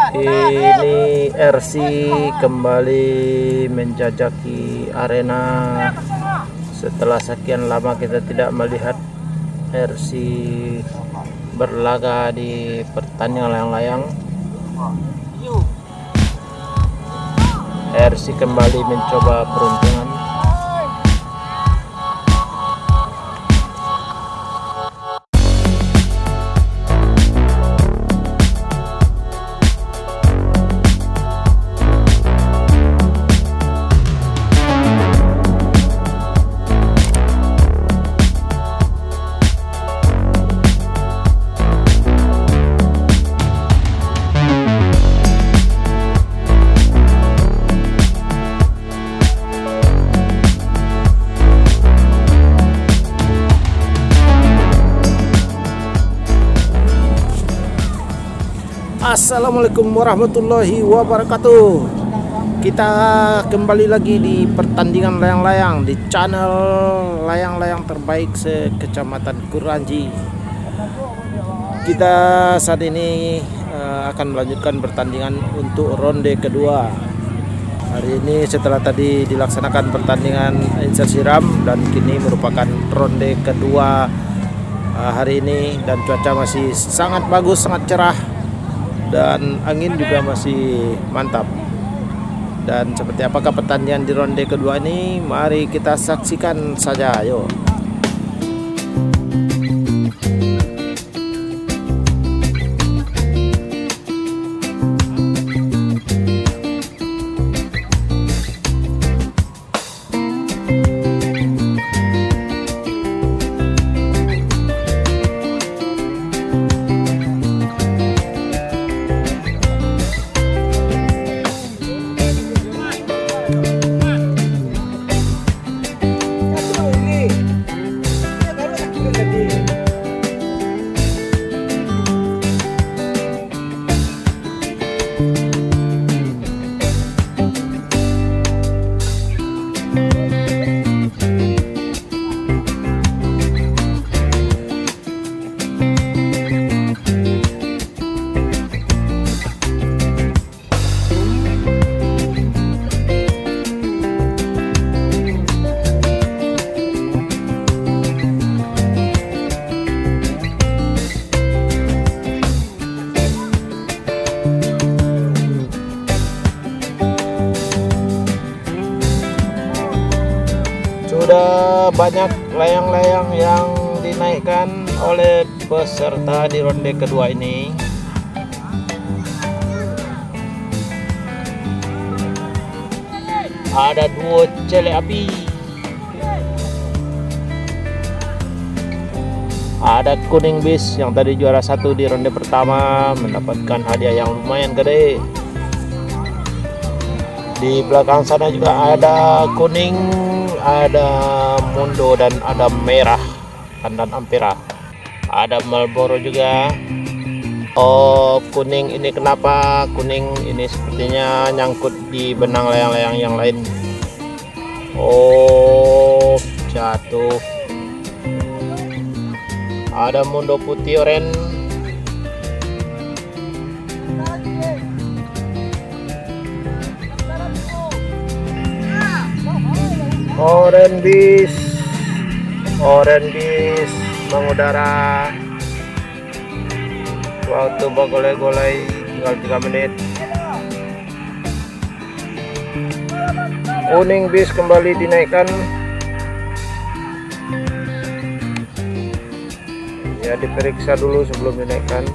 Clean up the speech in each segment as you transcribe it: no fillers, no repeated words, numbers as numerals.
Ini RC kembali menjajaki arena setelah sekian lama kita tidak melihat RC berlaga di pertandingan layang-layang. RC kembali mencoba peruntungan. Assalamualaikum warahmatullahi wabarakatuh. Kita kembali lagi di pertandingan layang-layang di channel layang-layang terbaik se-Kecamatan Kuranji. Kita saat ini akan melanjutkan pertandingan untuk ronde kedua. Hari ini setelah tadi dilaksanakan pertandingan insert siram dan kini merupakan ronde kedua hari ini, dan cuaca masih sangat bagus, sangat cerah, dan angin juga masih mantap. Dan seperti apakah pertandingan di ronde kedua ini? Mari kita saksikan saja, ayo. Sudah banyak layang-layang yang dinaikkan oleh peserta di ronde kedua ini. Ada duo Cele Api, ada Kuning Bis yang tadi juara satu di ronde pertama, mendapatkan hadiah yang lumayan gede. Di belakang sana juga ada Kuning, ada Mundo, dan ada Merah, Pandan Ampera. Ada Marlboro juga. Oh, Kuning ini kenapa? Kuning ini sepertinya nyangkut di benang layang-layang yang lain. Oh, jatuh. Ada Mundo putih oren. Oren bis mengudara. Waktu bagolai-golai tinggal 3 menit. Kuning bis kembali dinaikkan. Ya, diperiksa dulu sebelum dinaikkan.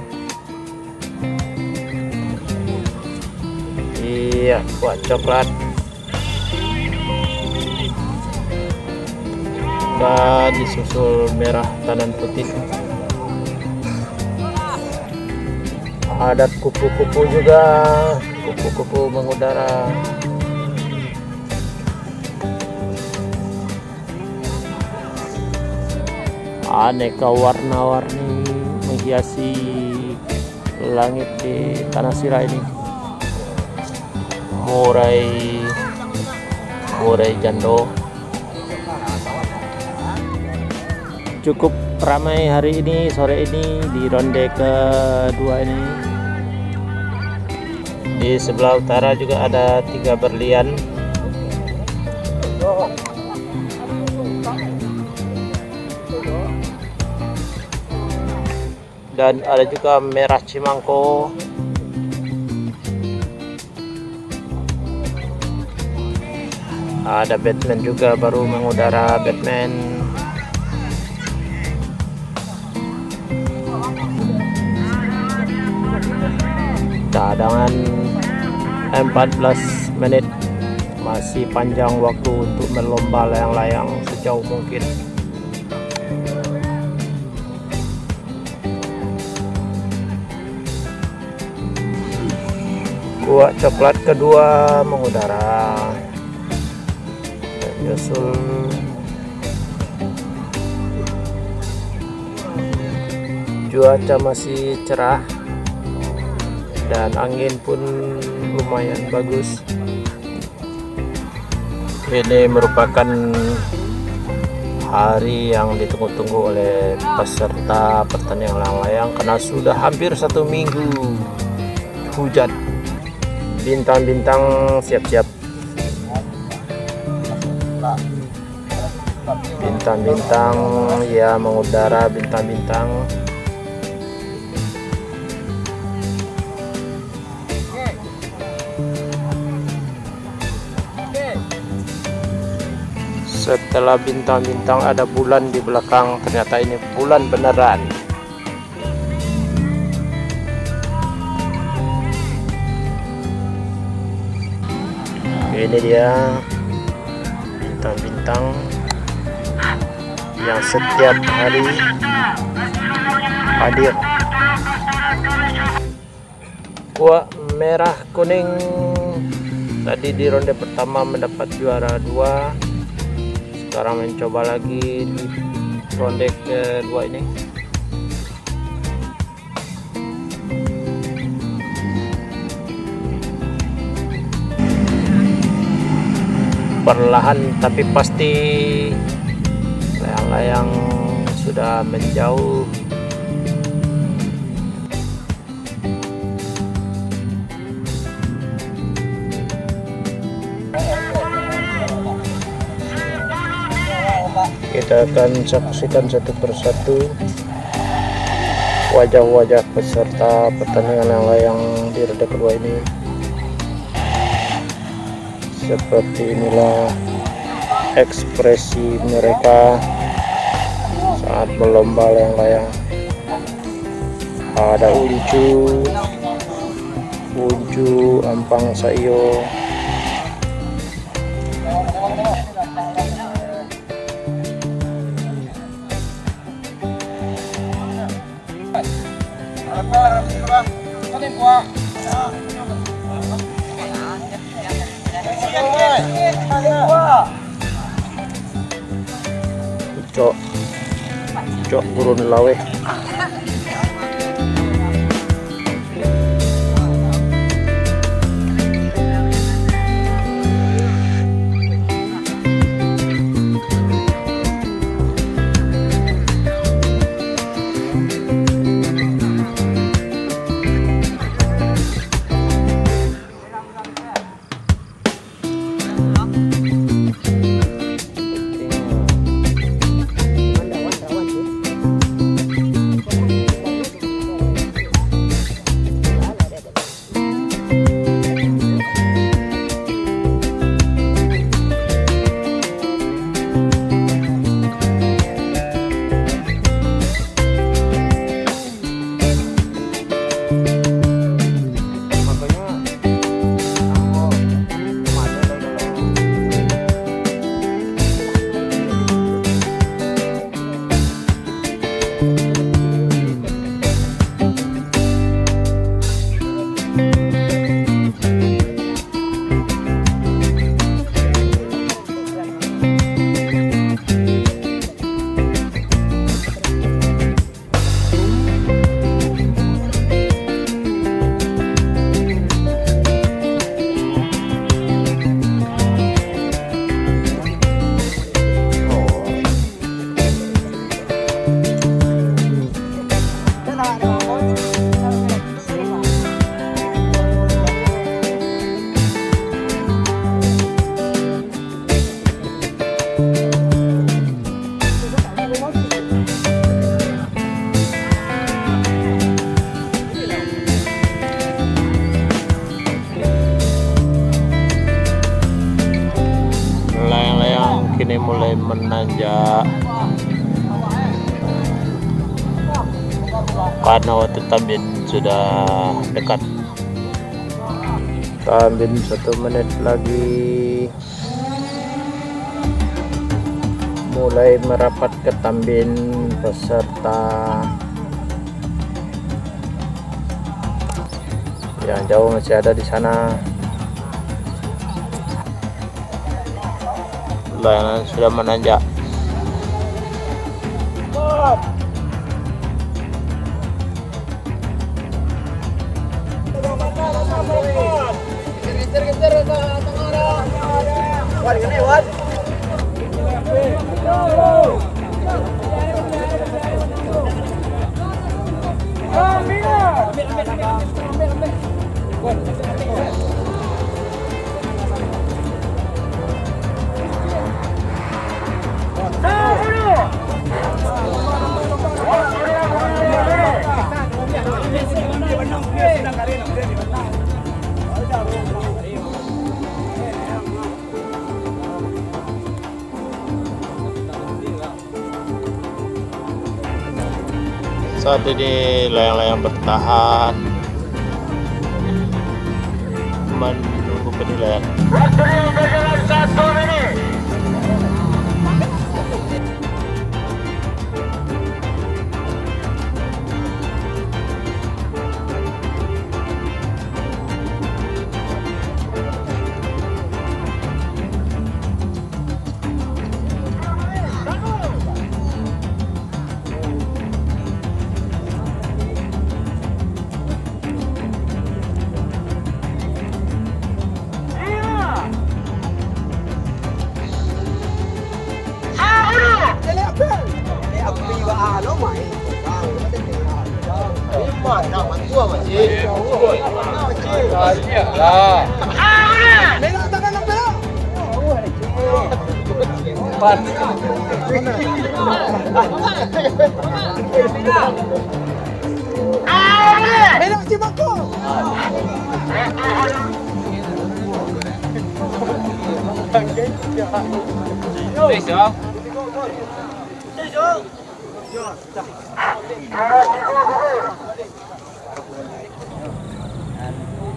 Iya, buat coklat. Dan disusul Merah, Pandan Putih. Ada kupu-kupu juga, kupu-kupu mengudara. Aneka warna-warni menghiasi langit di Tanah Sira ini. Murai jando. Cukup ramai hari ini, sore ini di ronde kedua ini. Di sebelah utara juga ada 3 berlian. Dan ada juga merah Cimangko. Ada Batman juga baru mengudara, Batman. Cadangan 14 menit, masih panjang waktu untuk melomba layang-layang sejauh mungkin. Kuak coklat kedua mengudara, dan nyusul cuaca masih cerah dan angin pun lumayan bagus. Ini merupakan hari yang ditunggu-tunggu oleh peserta pertandingan layang-layang karena sudah hampir 1 minggu hujan. Bintang-bintang siap-siap. Bintang-bintang ya mengudara, bintang-bintang. Setelah bintang-bintang ada bulan di belakang, ternyata ini bulan beneran. Ini dia bintang-bintang yang setiap hari hadir. Kuak merah kuning tadi di ronde pertama mendapat juara 2. Sekarang mencoba lagi di ronde kedua ini. Perlahan tapi pasti layang-layang sudah menjauh. Kita akan saksikan satu persatu wajah-wajah peserta pertandingan layang-layang di ronde kedua ini. Seperti inilah ekspresi mereka saat berlomba layang-layang. Ada Unju, Ampang Sayo, Cok turun lawe. mulai menanjak karena waktu tambin sudah dekat. Tambin 1 menit lagi, mulai merapat ke tambin peserta. Yang jauh masih ada di sana. Layangan sudah menanjak. Saat ini layang-layang bertahan menunggu penilaian.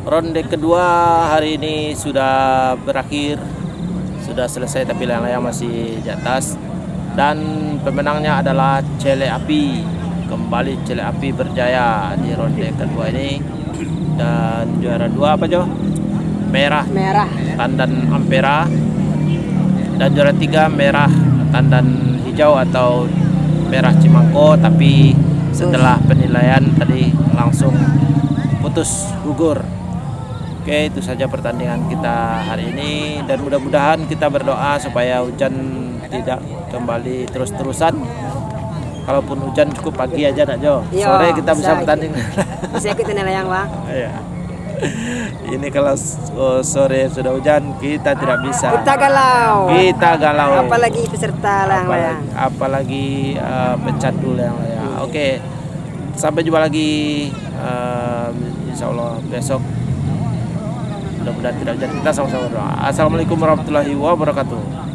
Ronde kedua hari ini sudah berakhir, sudah selesai, tapi layang-layang masih di atas. Dan pemenangnya adalah Cele Api. Kembali Cele Api berjaya di ronde kedua ini. Dan juara 2 apa Jo? Merah Tandan Ampera. Dan juara 3 merah Tandan Hijau atau merah Cimangko, tapi setelah penilaian tadi langsung putus gugur. Oke, itu saja pertandingan kita hari ini, dan mudah-mudahan kita berdoa supaya hujan tidak kembali terus-terusan. Kalaupun hujan cukup pagi aja nak Jo. Sore kita bisa bertanding. Bisa ikut layang Bang. Iya. Ini kalau sore sudah hujan kita tidak bisa. Kita galau. Apalagi peserta layang-layang. Apalagi pecandu layang-layang. Oke. Sampai jumpa lagi insya Allah besok. Mudah-mudahan tidak hujan, kita sama-sama berdoa. Assalamualaikum warahmatullahi wabarakatuh.